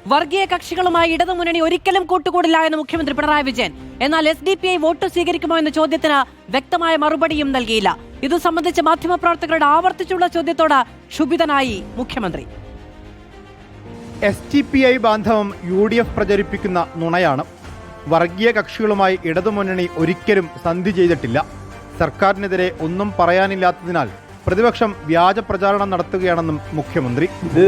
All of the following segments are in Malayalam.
വർഗീയ കക്ഷികളുമായി ഇടതുമുന്നണി ഒരിക്കലും കൂട്ടുകൂടില്ല എന്ന് മുഖ്യമന്ത്രി പിണറായി വിജയൻ. എന്നാൽ SDPI വോട്ട് സ്വീകരിക്കുമോ എന്ന ചോദ്യത്തിന് വ്യക്തമായ മറുപടിയും നൽകിയില്ല. ഇതു സംബന്ധിച്ച് മാധ്യമപ്രവർത്തകരുടെ ആവർത്തിച്ചുള്ള ചോദ്യത്തോട് ക്ഷുഭിതനായി മുഖ്യമന്ത്രി. SDPI ബാന്ധവം UDF പ്രചരിപ്പിക്കുന്ന നുണയാണ്. വർഗീയ കക്ഷികളുമായി ഇടതുമുന്നണി ഒരിക്കലും സന്ധി ചെയ്തിട്ടില്ല. സർക്കാരിനെതിരെ ഒന്നും പറയാനില്ലാത്തതിനാൽ പ്രതിപക്ഷം വ്യാജ പ്രചാരണം നടത്തുകയാണെന്നും മുഖ്യമന്ത്രി. ഇത്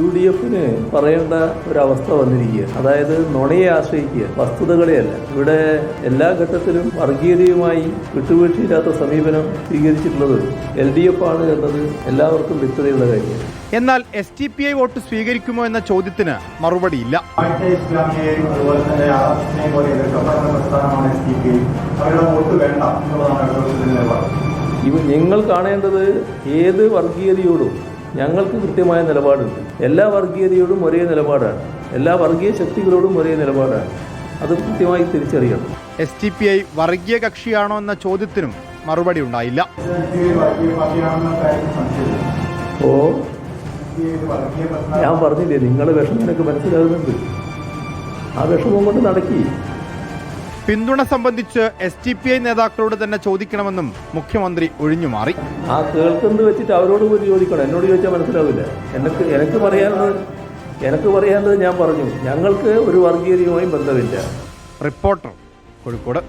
UDFന് പറയേണ്ട ഒരവസ്ഥ വന്നിരിക്കുക. അതായത് നുണയെ ആശ്രയിക്കുക, വസ്തുതകളെയല്ല. ഇവിടെ എല്ലാ വർഗീയതയുമായി വിട്ടുവീഴ്ചയില്ലാത്ത സമീപനം സ്വീകരിച്ചിട്ടുള്ളത് LDF ആണ് എന്നത് എല്ലാവർക്കും വ്യക്തതയുള്ള കാര്യമാണ്. എന്നാൽ SDPI വോട്ട് സ്വീകരിക്കുമോ എന്ന ചോദ്യത്തിന് മറുപടിയില്ല. നിങ്ങൾ കാണേണ്ടത് ഏത് വർഗീയതയോടും ഞങ്ങൾക്ക് കൃത്യമായ നിലപാടുണ്ട്. എല്ലാ വർഗീയതയോടും ഒരേ നിലപാടാണ്, എല്ലാ വർഗീയ ശക്തികളോടും ഒരേ നിലപാടാണ്. അത് കൃത്യമായി തിരിച്ചറിയണം. SDPI വർഗീയ കക്ഷിയാണോ എന്ന ചോദ്യത്തിനും മറുപടി ഉണ്ടായില്ല. ഓ, ഞാൻ പറഞ്ഞില്ലേ, നിങ്ങളുടെ വിഷമം എനിക്ക് മനസ്സിലാകുന്നുണ്ട്. ആ വിഷമം കൊണ്ട് നടക്കി. പിന്തുണ സംബന്ധിച്ച് SDPI നേതാക്കളോട് തന്നെ ചോദിക്കണമെന്നും മുഖ്യമന്ത്രി ഒഴിഞ്ഞുമാറി. ആ കേൾക്കുന്നത് വെച്ചിട്ട് അവരോട് പോയി ചോദിക്കണം. എന്നോട് ചോദിച്ചാൽ മനസ്സിലാവില്ല. എനിക്ക് പറയാനുള്ളത് ഞാൻ പറഞ്ഞു. ഞങ്ങൾക്ക് ഒരു വർഗീയതയുമായും ബന്ധമില്ല. റിപ്പോർട്ടർ, കോഴിക്കോട്.